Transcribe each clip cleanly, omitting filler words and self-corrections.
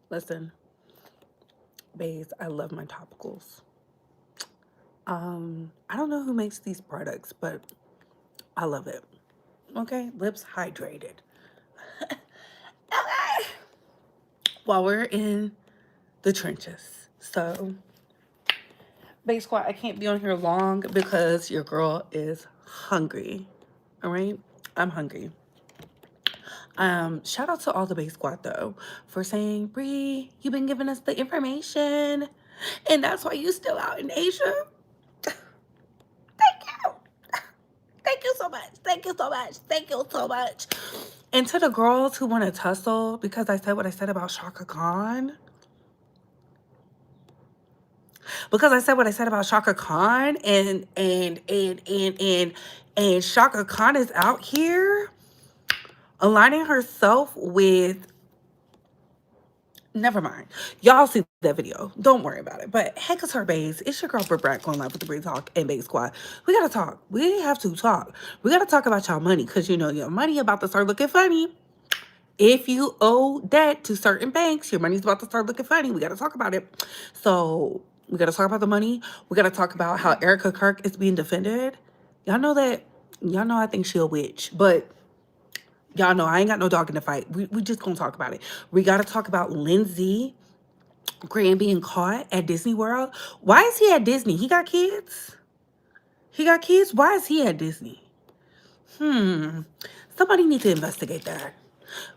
Listen, babes, I love my topicals. I don't know who makes these products, but I love it. Okay, lips hydrated. Okay. While we're in the trenches. So, Base Squad, I can't be on here long because your girl is hungry. All right? I'm hungry. Shout out to all the Base Squad though for saying, Bree, you've been giving us the information. And that's why you still out in Asia. Thank you. Thank you so much. Thank you so much. Thank you so much. And to the girls who want to tussle because I said what I said about Shaka Khan. Because I said what I said about Shaka Khan and Shaka Khan is out here aligning herself with, never mind. Y'all see that video. Don't worry about it. But heck is her base. It's your girl Britt Brat going live with the Bree Talk and Base Squad. We gotta talk. We have to talk. We gotta talk about y'all money because you know your money about to start looking funny. If you owe debt to certain banks, your money's about to start looking funny. We gotta talk about it. So we gotta talk about the money. We gotta talk about how Erica Kirk is being defended. Y'all know that. Y'all know I think she a witch, but y'all know I ain't got no dog in the fight. We just gonna talk about it. We gotta talk about Lindsey Graham being caught at Disney World. Why is he at Disney? He got kids? He got kids? Why is he at Disney? Somebody need to investigate that.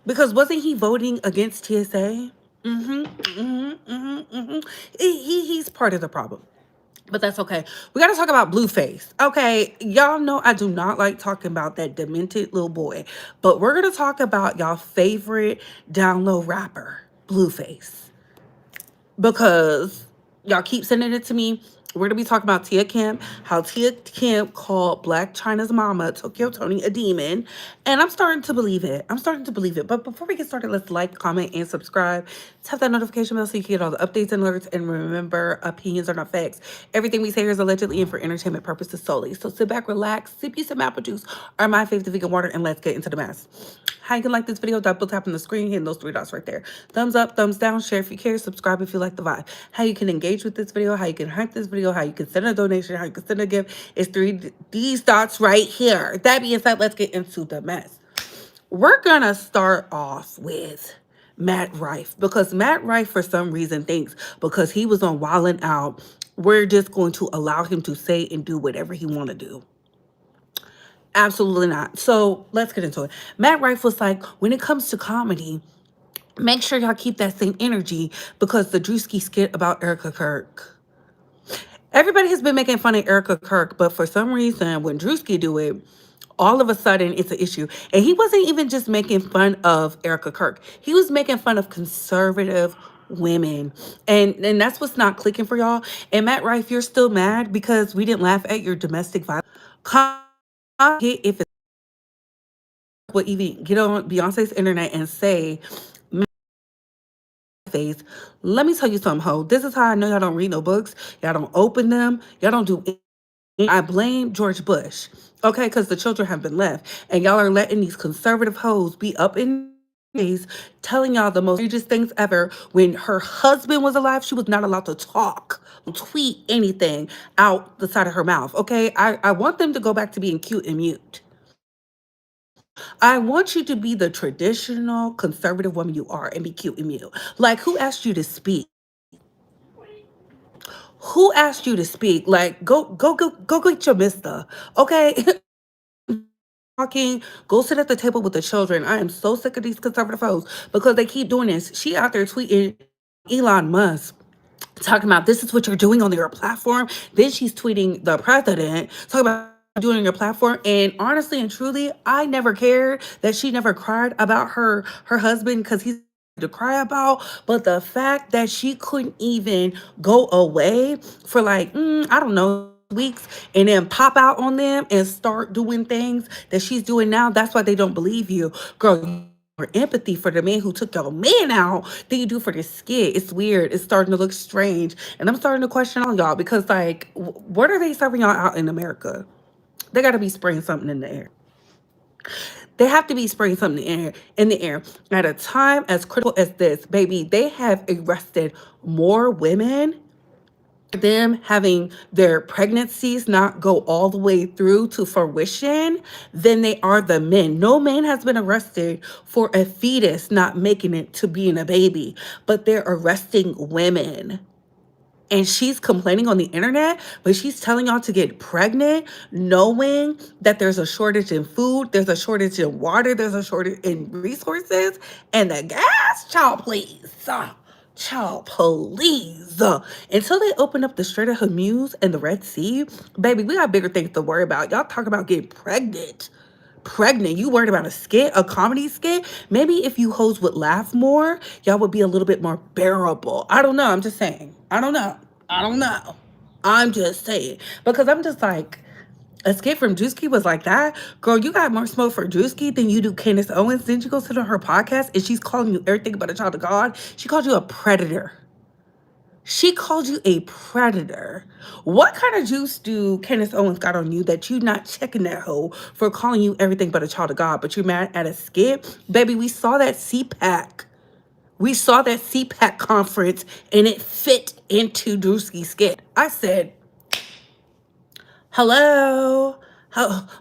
Because wasn't he voting against TSA? He's part of the problem. But that's okay. We got to talk about Blueface. Okay, y'all know I do not like talking about that demented little boy. But we're going to talk about y'all favorite down low rapper, Blueface. Because y'all keep sending it to me. We're gonna be talking about Tia Kim, how Tia Kim called Black China's mama, Tokyo Tony, a demon. And I'm starting to believe it. I'm starting to believe it. But before we get started, let's like, comment, and subscribe. Tap that notification bell so you can get all the updates and alerts. And remember, opinions are not facts. Everything we say here is allegedly and for entertainment purposes solely. So sit back, relax, sip you some apple juice or my favorite vegan water, and let's get into the mess. How you can like this video, double tap on the screen, hitting those three dots right there. Thumbs up, thumbs down, share if you care, subscribe if you like the vibe. How you can engage with this video, how you can hype this video, how you can send a donation, how you can send a gift. It's these dots right here. That being said, let's get into the mess. We're gonna start off with Matt Rife because Matt Rife for some reason thinks because he was on Wildin' Out, we're just going to allow him to say and do whatever he want to do. Absolutely not. So let's get into it. Matt Rife was like, when it comes to comedy, make sure y'all keep that same energy because the Drewski skit about Erica Kirk. Everybody has been making fun of Erica Kirk, but for some reason, when Drewski do it, all of a sudden it's an issue. And he wasn't even just making fun of Erica Kirk. He was making fun of conservative women. And that's what's not clicking for y'all. And Matt Rife, you're still mad because we didn't laugh at your domestic violence. If it's what even get on Beyonce's internet and say face. Let me tell you something, ho. This is how I know y'all don't read no books. Y'all don't open them. Y'all don't do anything. I blame George Bush. Okay, because the children have been left. And y'all are letting these conservative hoes be up in days telling y'all the most egregious things ever. When her husband was alive, she was not allowed to talk, tweet anything out the side of her mouth. Okay. I want them to go back to being cute and mute. I want you to be the traditional conservative woman you are and be cute and mute. Like, who asked you to speak? Who asked you to speak? Like, go get your mister. Okay? Talking, go sit at the table with the children. I am so sick of these conservative hoes because they keep doing this. She out there tweeting Elon Musk, talking about this is what you're doing on your platform. Then she's tweeting the president, talking about doing on your platform. And honestly and truly, I never cared that she never cried about her husband because he's to cry about. But the fact that she couldn't even go away for like, I don't know, weeks and then pop out on them and start doing things that she's doing now, that's why they don't believe you. Girl, more empathy for the man who took your man out than you do for this skit. It's weird. It's starting to look strange. And I'm starting to question all y'all because, like, what are they serving y'all out in America? They got to be spraying something in the air. They have to be spraying something in the air. At a time as critical as this, baby, they have arrested more women, them having their pregnancies not go all the way through to fruition than they are the men. No man has been arrested for a fetus not making it to being a baby, but they're arresting women. And she's complaining on the internet, but she's telling y'all to get pregnant, knowing that there's a shortage in food, there's a shortage in water, there's a shortage in resources, and the gas, child, please. Child, please. Until they open up the Strait of Hormuz and the Red Sea, baby, we got bigger things to worry about. Y'all talk about getting pregnant. You worried about a skit, a comedy skit? Maybe if you hoes would laugh more, y'all would be a little bit more bearable. I don't know. I'm just saying. I don't know. I'm just saying. Because I'm just like, a skit from Drewski was like that. Girl, you got more smoke for Drewski than you do Candace Owens. Didn't you go sit on her podcast and she's calling you everything but a child of God? She called you a predator. She called you a predator. What kind of juice do Candace Owens got on you that you not checking that hoe for calling you everything but a child of God, but you're mad at a skit? Baby, we saw that CPAC. We saw that CPAC conference and it fit into Drewski's skit. I said, hello.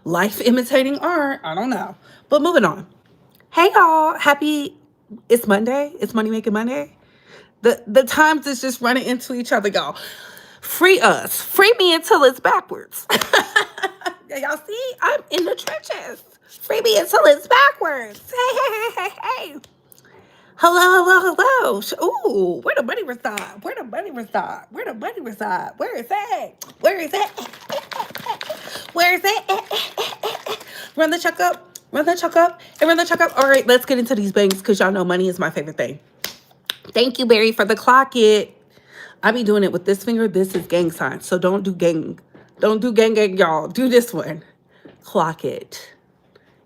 Life imitating art. I don't know. But moving on. Hey, y'all. It's Monday. It's Money Making Monday. The times is just running into each other, y'all. Free us. Free me until it's backwards. Y'all see? I'm in the trenches. Free me until it's backwards. Hey. Hello. Ooh, where the money reside? Where is it? Run the check up. All right, let's get into these banks because y'all know money is my favorite thing. Thank you, Barry, for the clock it. I be doing it with this finger. This is gang sign. So don't do gang. Don't do gang, y'all. Do this one. Clock it.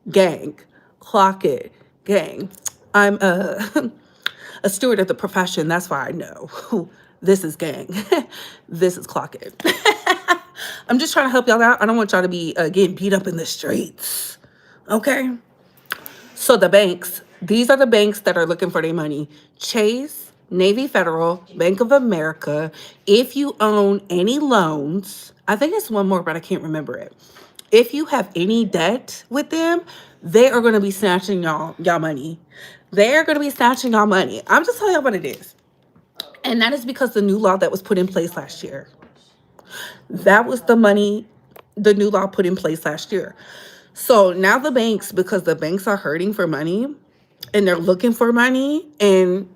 Gang. Clock it. Gang. I'm a steward of the profession. That's why I know. This is gang. This is clock it. I'm just trying to help y'all out. I don't want y'all to be getting beat up in the streets. Okay? So the banks, these are the banks that are looking for their money. Chase, Navy Federal, Bank of America. If you own any loans, I think it's one more, but I can't remember it. If you have any debt with them, they are going to be snatching y'all money. They're going to be snatching y'all money. I'm just telling y'all what it is. And that is because the new law that was put in place last year. That was the new law put in place last year. So now the banks, because the banks are hurting for money and they're looking for money, and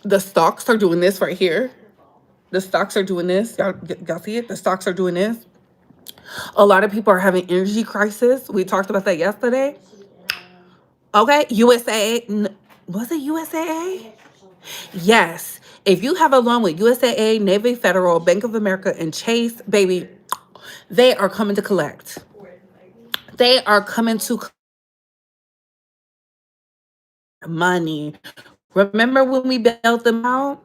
the stocks are doing this right here. The stocks are doing this. Y'all see it? The stocks are doing this. A lot of people are having energy crisis. We talked about that yesterday. Okay, USAA. Was it USAA? Yes. If you have a loan with USAA, Navy Federal, Bank of America, and Chase, baby, they are coming to collect. They are coming to money. Remember when we bailed them out?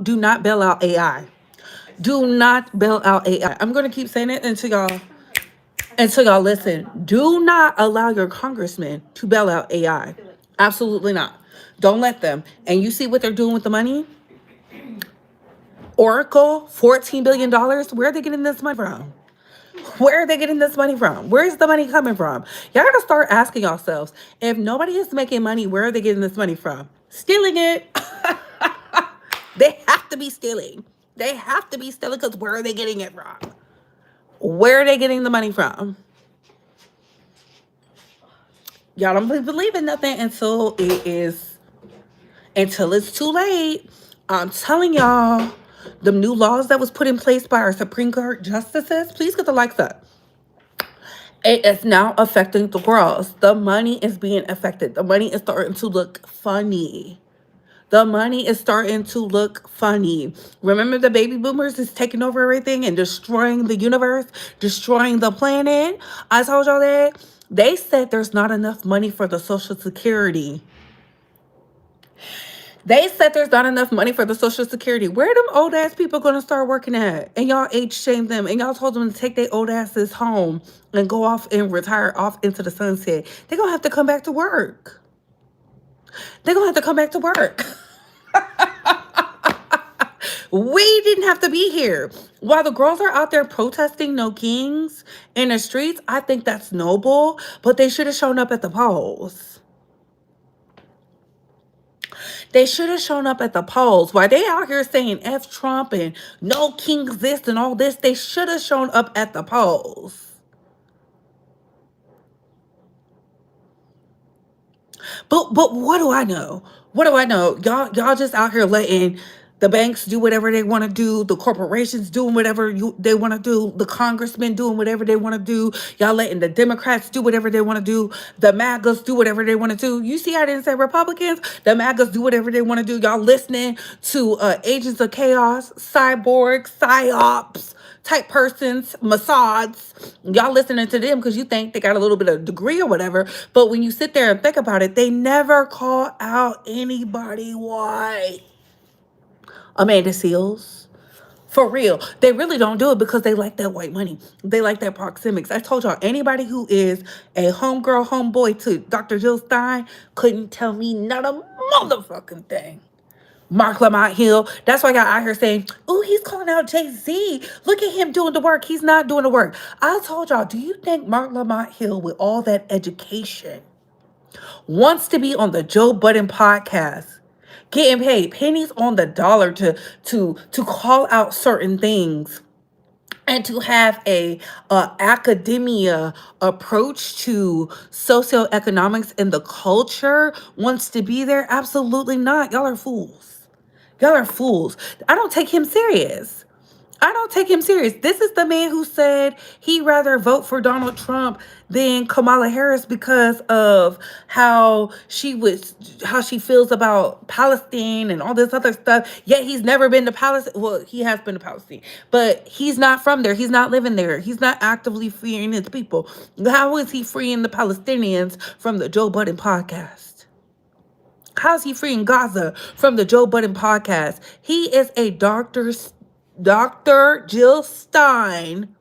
Do not bail out AI. Do not bail out AI. I'm going to keep saying it until y'all listen. Do not allow your congressman to bail out AI. Absolutely not. Don't let them. And you see what they're doing with the money? Oracle, $14 billion. Where are they getting this money from? Where are they getting this money from? Where is the money coming from? Y'all gotta start asking yourselves, if nobody is making money, where are they getting this money from? Stealing it. They have to be stealing. Because where are they getting it from? Where are they getting the money from? Y'all don't believe in nothing until it's too late. I'm telling y'all, the new laws that was put in place by our Supreme Court justices, please get the likes up. It is now affecting the girls. The money is being affected. The money is starting to look funny. Remember the baby boomers is taking over everything and destroying the universe, destroying the planet? I told y'all that. They said there's not enough money for the Social Security. They said there's not enough money for the Social Security. Where them old ass people gonna start working at? And y'all age shamed them, and y'all told them to take their old asses home and go off and retire off into the sunset. They're gonna have to come back to work. They're gonna have to come back to work. We didn't have to be here. While the girls are out there protesting no kings in the streets, I think that's noble, but they should have shown up at the polls. They should have shown up at the polls. While they out here saying F Trump and no kings this and all this, they should have shown up at the polls. But what do I know? What do I know? Y'all just out here letting the banks do whatever they want to do, the corporations doing whatever they want to do, the congressmen doing whatever they want to do. Y'all letting the Democrats do whatever they want to do, the MAGAs do whatever they want to do. You see, I didn't say Republicans. The MAGAs do whatever they want to do. Y'all listening to agents of chaos, cyborgs, psyops type persons, Mossads. Y'all listening to them because you think they got a little bit of degree or whatever. But when you sit there and think about it, they never call out anybody white. Amanda Seals. For real. They really don't do it because they like that white money. They like that proxemics. I told y'all, anybody who is a homegirl, homeboy to Dr. Jill Stein couldn't tell me not a motherfucking thing. Mark Lamont Hill. That's why I got out here saying, "Ooh, he's calling out Jay-Z. Look at him doing the work. He's not doing the work." I told y'all, do you think Mark Lamont Hill, with all that education, wants to be on the Joe Budden podcast, getting paid pennies on the dollar to call out certain things and to have a academia approach to socioeconomics and the culture, wants to be there? Absolutely not. Y'all are fools. Y'all are fools. I don't take him serious. I don't take him serious. This is the man who said he'd rather vote for Donald Trump than Kamala Harris because of how she feels about Palestine and all this other stuff. Yet he's never been to Palestine. Well, he has been to Palestine, but he's not from there. He's not living there. He's not actively freeing his people. How is he freeing the Palestinians from the Joe Budden podcast? How's he freeing Gaza from the Joe Budden podcast? He is a Dr. Jill Stein,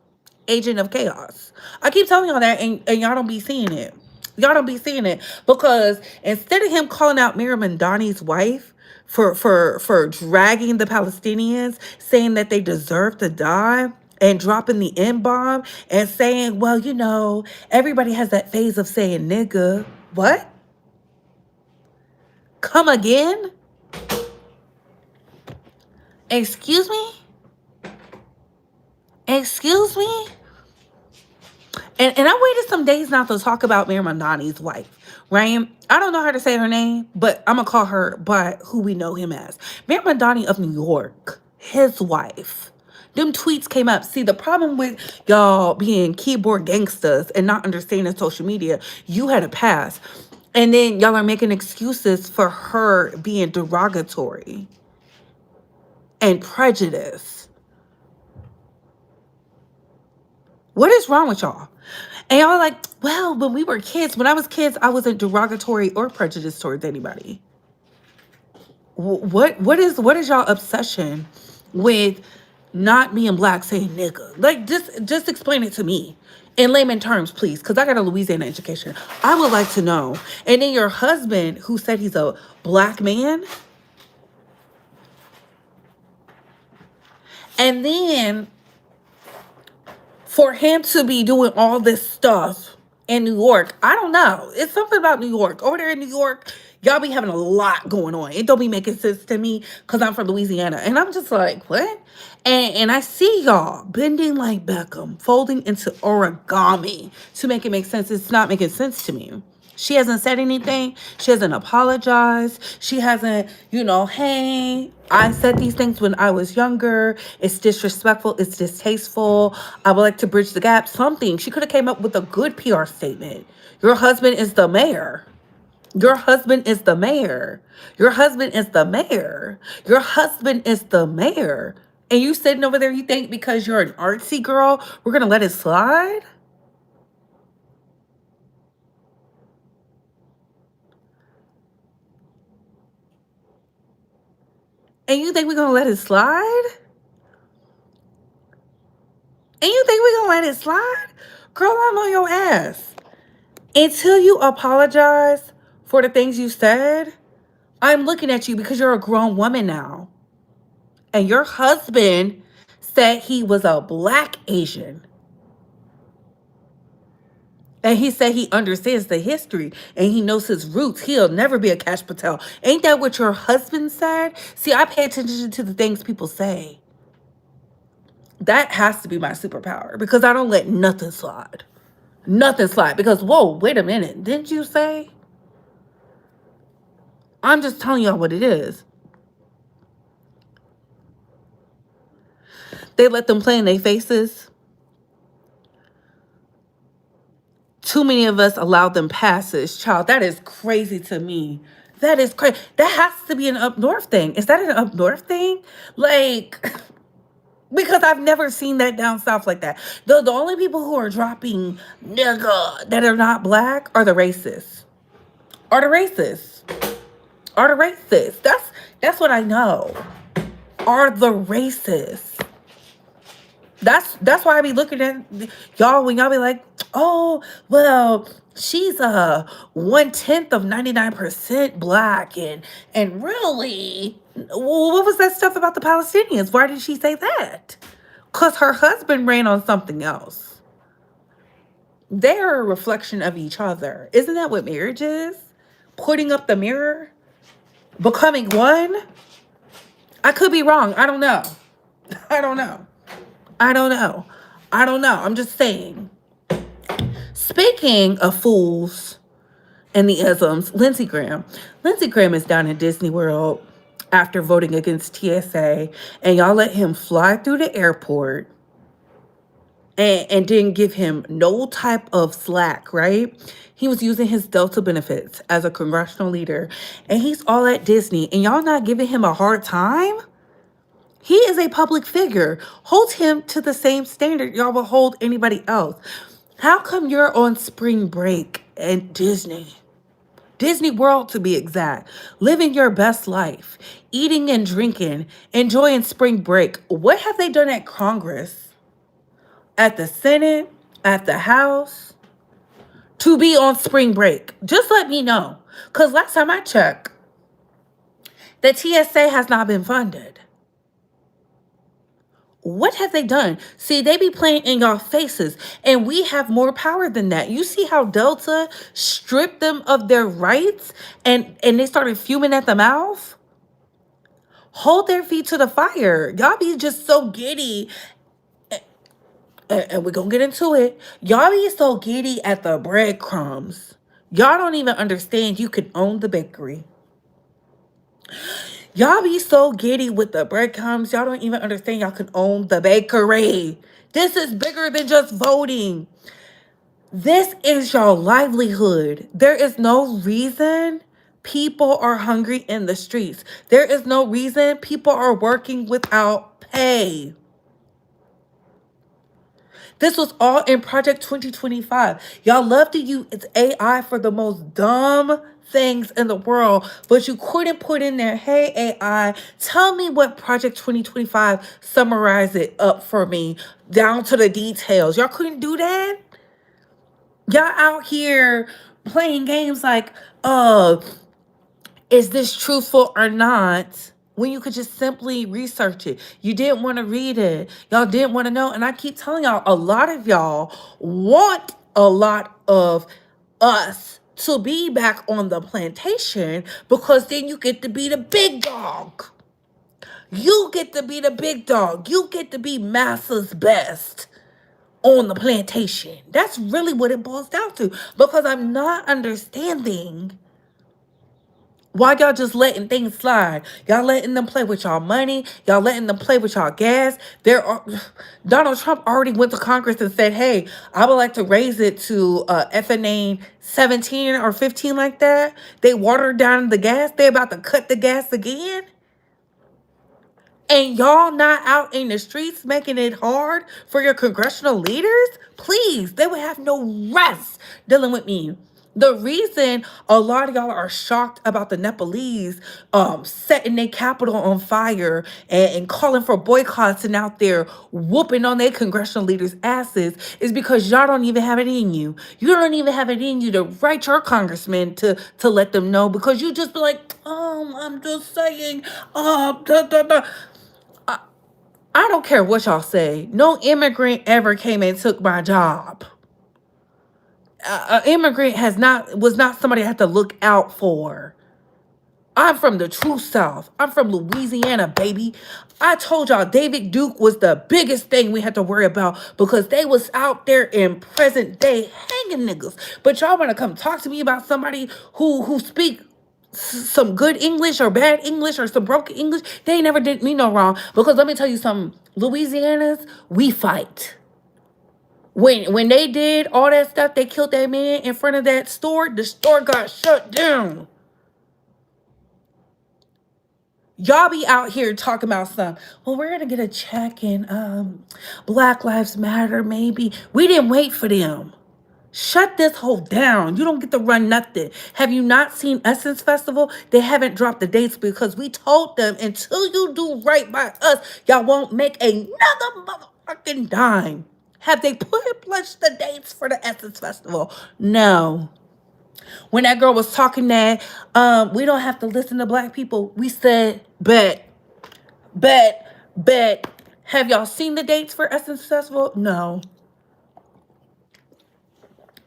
agent of chaos. I keep telling y'all that, and y'all don't be seeing it. Y'all don't be seeing it because instead of him calling out Miriam Mandani's wife for dragging the Palestinians, saying that they deserve to die, and dropping the N-bomb and saying, well, everybody has that phase of saying nigga. What? Come again? Excuse me? Excuse me? And I waited some days now to talk about Miriam Mandani's wife, right? I don't know how to say her name, but I'm going to call her by who we know him as. Miriam Mandani of New York, his wife. Them tweets came up. See, the problem with y'all being keyboard gangsters and not understanding social media, you had a pass. And then y'all are making excuses for her being derogatory and prejudiced. What is wrong with y'all? And y'all are like, well, when we were kids, when I was kids, I wasn't derogatory or prejudiced towards anybody. What is y'all obsession with not being black saying nigga? Like, just explain it to me in layman terms, please, because I got a Louisiana education. I would like to know. And then your husband, who said he's a black man, and then for him to be doing all this stuff in New York, I don't know. It's something about New York. Over there in New York, y'all be having a lot going on. It don't be making sense to me because I'm from Louisiana. And I'm just like, what? And I see y'all bending like Beckham, folding into origami to make it make sense. It's not making sense to me. She hasn't said anything. She hasn't apologized. She hasn't, hey, I said these things when I was younger. It's disrespectful. It's distasteful. I would like to bridge the gap. Something. She could have came up with a good PR statement. Your husband is the mayor. Your husband is the mayor. Your husband is the mayor. Your husband is the mayor. And you sitting over there, you think because you're an artsy girl, we're going to let it slide? And you think we're going to let it slide? And you think we're going to let it slide? Girl, I'm on your ass. Until you apologize for the things you said, I'm looking at you because you're a grown woman now. And your husband said he was a black Asian. And he said he understands the history and he knows his roots. He'll never be a Cash Patel. Ain't that what your husband said? See, I pay attention to the things people say. That has to be my superpower because I don't let nothing slide. Nothing slide. Because, whoa, wait a minute. Didn't you say? I'm just telling y'all what it is. They let them play in their faces. Too many of us allowed them passes. Child, that is crazy to me. That is crazy. That has to be an up north thing. Is that an up north thing? Like, because I've never seen that down south like that. The only people who are dropping nigga that are not black are the racists. Are the racists. Are the racists. That's what I know. Are the racists. That's why I be looking at y'all when y'all be like, oh, well, she's a 1/10 of 99% black and really, what was that stuff about the Palestinians? Why did she say that? Because her husband ran on something else. They're a reflection of each other. Isn't that what marriage is? Putting up the mirror, becoming one. I could be wrong. I don't know. I don't know. I'm just saying. Speaking of fools and the isms, Lindsey Graham. Lindsey Graham is down in Disney World after voting against TSA, and y'all let him fly through the airport and didn't give him no type of slack, right? He was using his Delta benefits as a congressional leader, and he's all at Disney, and y'all not giving him a hard time? He is a public figure. Hold him to the same standard y'all will hold anybody else. How come you're on spring break at Disney? Disney World, to be exact. Living your best life. Eating and drinking. Enjoying spring break. What have they done at Congress? At the Senate? At the House? To be on spring break? Just let me know. Because last time I checked, the TSA has not been funded. What have they done? See, they be playing in y'all faces, and we have more power than that. You see how Delta stripped them of their rights and they started fuming at the mouth? Hold their feet to the fire. Y'all be just so giddy. And we're going to get into it. Y'all be so giddy at the breadcrumbs. Y'all don't even understand you can own the bakery. Y'all be so giddy with the breadcrumbs. Y'all don't even understand y'all can own the bakery. This is bigger than just voting. This is your livelihood. There is no reason people are hungry in the streets. There is no reason people are working without pay. This was all in Project 2025. Y'all love to use AI for the most dumb things in the world, but you couldn't put in there, hey, AI, tell me what Project 2025, summarize it up for me down to the details. Y'all couldn't do that? Y'all out here playing games like, is this truthful or not? When you could just simply research it. You didn't want to read it. Y'all didn't want to know. And I keep telling y'all, a lot of y'all want a lot of us to be back on the plantation because then you get to be the big dog. You get to be the big dog. You get to be massa's best on the plantation. That's really what it boils down to, because I'm not understanding why y'all just letting things slide. Y'all letting them play with y'all money. Y'all letting them play with y'all gas. Donald Trump already went to Congress and said, hey, I would like to raise it to ethanane 17 or 15 like that. They watered down the gas. They about to cut the gas again. And y'all not out in the streets making it hard for your congressional leaders? Please, they would have no rest dealing with me. The reason a lot of y'all are shocked about the Nepalese setting their capital on fire and calling for boycotts and out there whooping on their congressional leaders' asses is because y'all don't even have it in you. You don't even have it in you to write your congressman to let them know, because you just be like, I'm just saying, da, da, da. I don't care what y'all say. No immigrant ever came and took my job. An immigrant was not somebody I had to look out for. I'm from the true South. I'm from Louisiana, baby. I told y'all David Duke was the biggest thing we had to worry about because they was out there in present day hanging niggas. But y'all want to come talk to me about somebody who speak some good English or bad English or some broken English? They ain't never did me no wrong. Because let me tell you something. Louisianas, we fight. When they did all that stuff, they killed that man in front of that store. The store got shut down. Y'all be out here talking about stuff. Well, we're gonna get a check in Black Lives Matter, maybe. We didn't wait for them. Shut this whole down. You don't get to run nothing. Have you not seen Essence Festival? They haven't dropped the dates because we told them until you do right by us, y'all won't make another motherfucking dime. Have they published the dates for the Essence Festival? No. When that girl was talking that we don't have to listen to black people, we said, bet. Have y'all seen the dates for Essence Festival? No.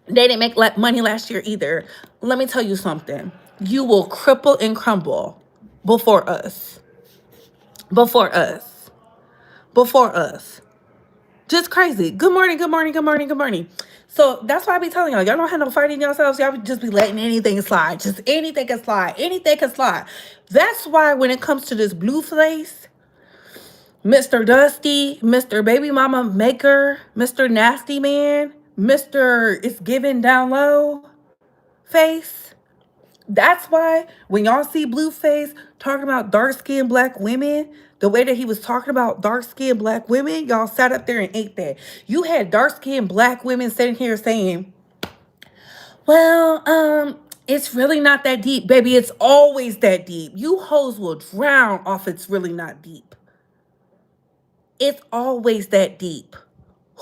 They didn't make money last year either. Let me tell you something. You will cripple and crumble before us. Before us. Before us. Just crazy. Good morning, good morning, good morning, good morning. So that's why I be telling y'all don't have no fight in yourselves. Y'all just be letting anything slide. Just anything can slide. Anything can slide. That's why when it comes to this Blueface, Mr. Dusty, Mr. Baby Mama Maker, Mr. Nasty Man, Mr. It's Giving Down Low face. That's why when y'all see Blueface talking about dark-skinned black women, the way that he was talking about dark-skinned black women, y'all sat up there and ate that. You had dark-skinned black women sitting here saying, well, it's really not that deep. Baby, it's always that deep. You hoes will drown off it's really not deep. It's always that deep.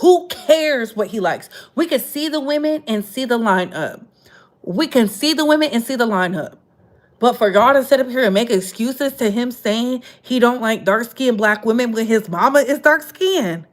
Who cares what he likes? We can see the women and see the lineup. We can see the women and see the lineup. But for y'all to sit up here and make excuses to him saying he don't like dark-skinned black women when his mama is dark-skinned.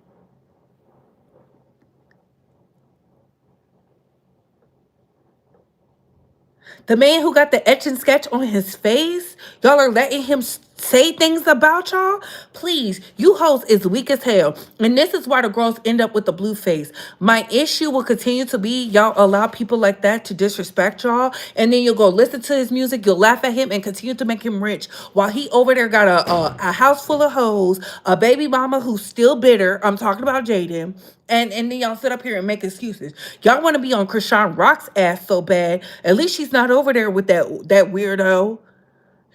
The man who got the etch and sketch on his face, y'all are letting him say things about y'all? Please, you hoes is weak as hell. And this is why the girls end up with the blue face. My issue will continue to be y'all allow people like that to disrespect y'all. And then you'll go listen to his music, you'll laugh at him and continue to make him rich. While he over there got a house full of hoes, a baby mama who's still bitter. I'm talking about Jaden. And then y'all sit up here and make excuses. Y'all want to be on Krishan Rock's ass so bad. At least she's not over there with that weirdo.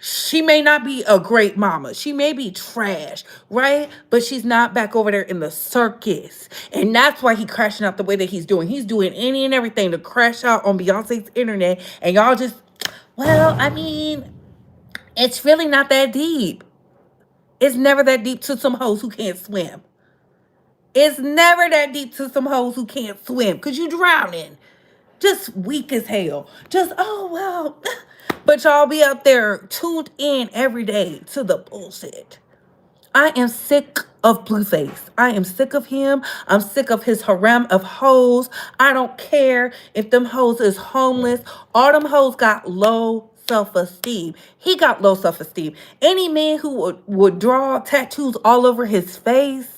She may not be a great mama. She may be trash, right? But she's not back over there in the circus. And that's why he's crashing out the way that he's doing. He's doing any and everything to crash out on Beyonce's internet. And y'all just, well, I mean, it's really not that deep. It's never that deep to some hoes who can't swim. It's never that deep to some hoes who can't swim because you drowning. Just weak as hell. Just, oh, well. But y'all be up there tuned in every day to the bullshit. I am sick of Blueface. I am sick of him. I'm sick of his harem of hoes. I don't care if them hoes is homeless. All them hoes got low self-esteem. He got low self-esteem. Any man who would draw tattoos all over his face,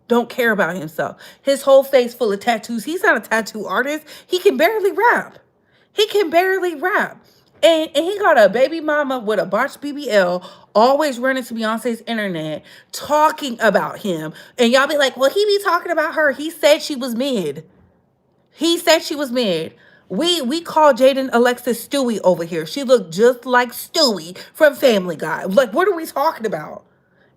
don't care about himself. His whole face full of tattoos. He's not a tattoo artist. He can barely rap. And he got a baby mama with a botched BBL always running to Beyonce's internet talking about him. And y'all be like, well, he be talking about her. He said she was mid. We call Jaden Alexis Stewie over here. She looked just like Stewie from Family Guy. Like, what are we talking about?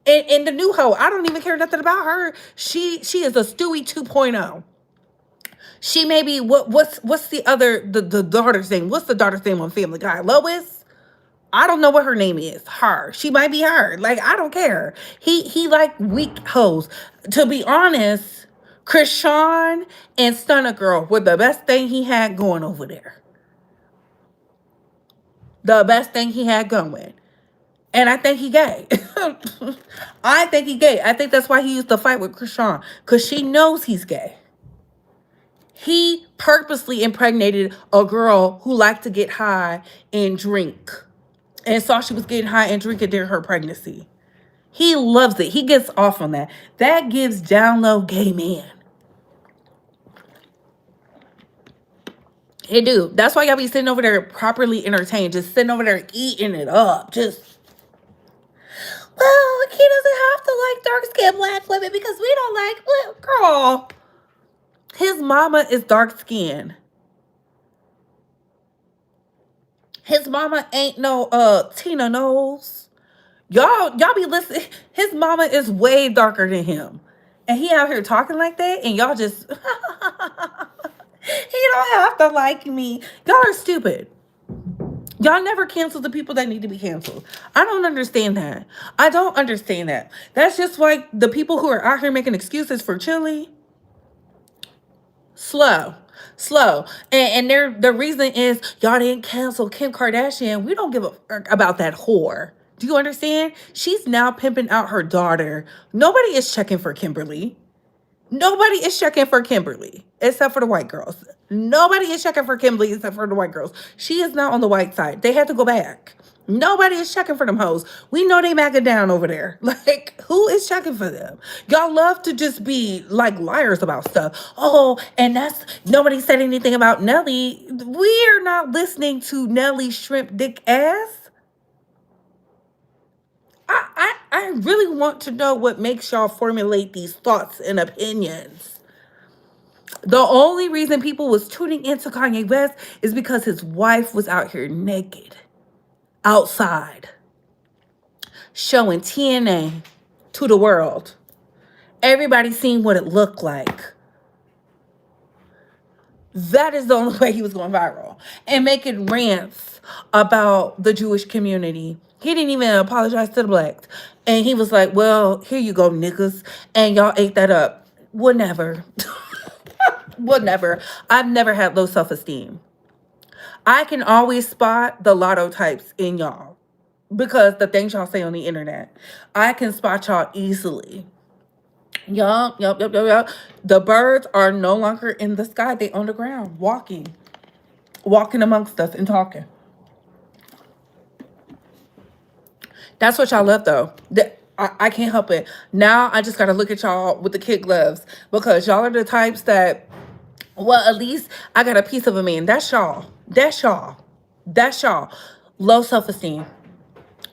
And the new hoe, I don't even care nothing about her. She is a Stewie 2.0. She may be what's the daughter's name? What's the daughter's name on Family Guy? Lois? I don't know what her name is. Her. She might be her. Like, I don't care. He like weak hoes. To be honest, Krishan and Stunner Girl were the best thing he had going over there. The best thing he had going. And I think he gay. I think he gay. I think that's why he used to fight with Krishan. Because she knows he's gay. He purposely impregnated a girl who liked to get high and drink. And saw she was getting high and drinking during her pregnancy. He loves it. He gets off on that. That gives down low gay man. It do. That's why y'all be sitting over there properly entertained. Just sitting over there eating it up. Just, well, he doesn't have to like dark-skinned black women because we don't like, well, girl. His mama is dark-skinned. His mama ain't no Tina Knowles. Y'all be listening. His mama is way darker than him. And he out here talking like that, and y'all just, he don't have to like me. Y'all are stupid. Y'all never cancel the people that need to be canceled. I don't understand that. I don't understand that. That's just like the people who are out here making excuses for Chili. Slow. And the reason is y'all didn't cancel Kim Kardashian. We don't give a fuck about that whore. Do you understand? She's now pimping out her daughter. Nobody is checking for Kimberly. Nobody is checking for Kimberly except for the white girls. Nobody is checking for Kimberly except for the white girls. She is not on the white side. They had to go back. Nobody is checking for them hoes. We know they MAGA down over there. Like, who is checking for them? Y'all love to just be like liars about stuff. Oh, and that's, nobody said anything about Nelly. We're not listening to Nelly shrimp dick ass. I really want to know what makes y'all formulate these thoughts and opinions. The only reason people was tuning into Kanye West is because his wife was out here naked. Outside. Showing TNA to the world. Everybody seen what it looked like. That is the only way he was going viral. And making rants about the Jewish community. He didn't even apologize to the blacks. And he was like, well, here you go, niggas. And y'all ate that up. Whatever. Whatever. I've never had low self-esteem. I can always spot the lotto types in y'all. Because the things y'all say on the internet. I can spot y'all easily. Yup. The birds are no longer in the sky. They on the ground, walking amongst us and talking. That's what y'all love, though. I can't help it. Now I just got to look at y'all with the kid gloves because y'all are the types that, well, at least I got a piece of a man. That's y'all. Low self-esteem.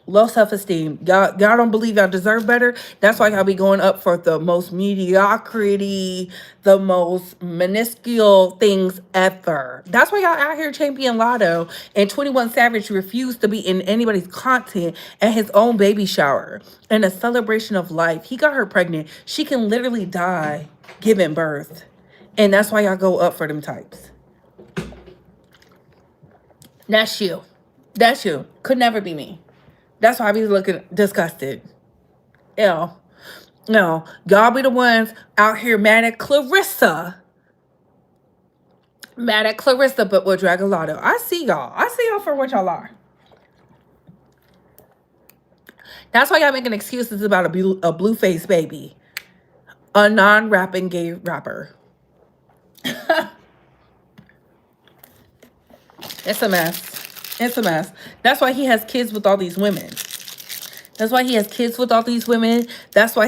Y'all don't believe y'all deserve better. That's why y'all be going up for the most mediocrity, the most minuscule things ever. That's why y'all out here champion Lotto, and 21 Savage refused to be in anybody's content at his own baby shower and a celebration of life. He got her pregnant. She can literally die giving birth. And that's why y'all go up for them types. That's you. Could never be me. That's why I be looking disgusted. Ew. No, y'all be the ones out here mad at Clarissa. But with Dragon Lotto. I see y'all for what y'all are. That's why y'all making excuses about a Blueface baby. A non-rapping gay rapper. It's a mess. That's why he has kids with all these women. That's why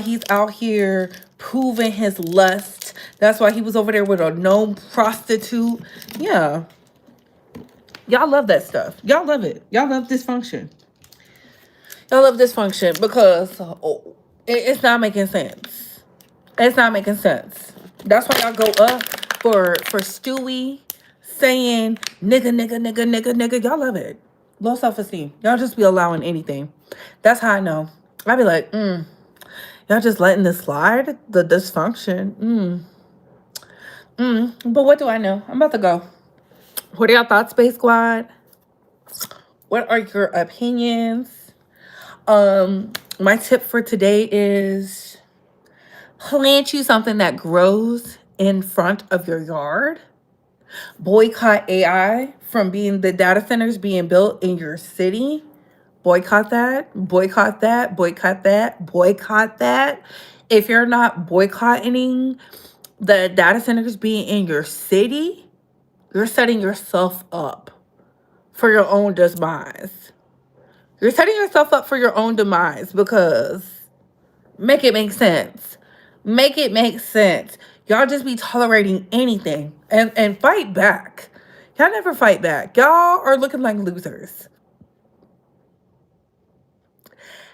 he's out here proving his lust. That's why he was over there with a known prostitute. Yeah. Y'all love that stuff. Y'all love it. Y'all love dysfunction. Because it's not making sense. That's why y'all go up for Stewie saying nigga. Y'all love it. Low self-esteem. Y'all just be allowing anything. That's how I know. I be like, Y'all just letting this slide? The dysfunction. But what do I know? I'm about to go. What are your thoughts, Space Squad? What are your opinions? My tip for today is plant you something that grows in front of your yard. Boycott AI from being the data centers being built in your city. Boycott that, boycott that, boycott that, boycott that. If you're not boycotting the data centers being in your city, you're setting yourself up for your own demise. You're setting yourself up for your own demise because make it make sense. Make it make sense. Y'all just be tolerating anything and fight back. Y'all never fight back. Y'all are looking like losers.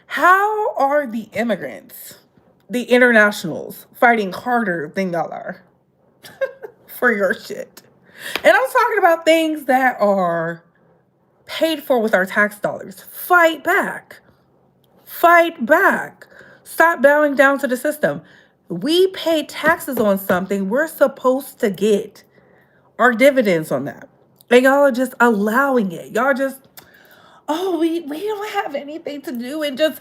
How are the immigrants, the internationals, fighting harder than y'all are for your shit? And I'm talking about things that are paid for with our tax dollars. Fight back. Fight back. Stop bowing down to the system. We pay taxes on something we're supposed to get our dividends on that. And y'all are just allowing it. Y'all just, oh, we don't have anything to do and just,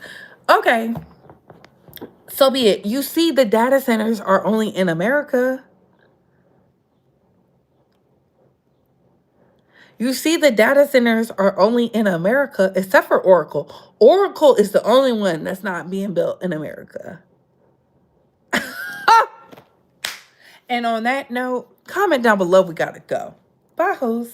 okay, so be it. You see, the data centers are only in America. You see, the data centers are only in America, except for Oracle. Oracle is the only one that's not being built in America. And on that note, comment down below. We gotta go. Bye, hoes.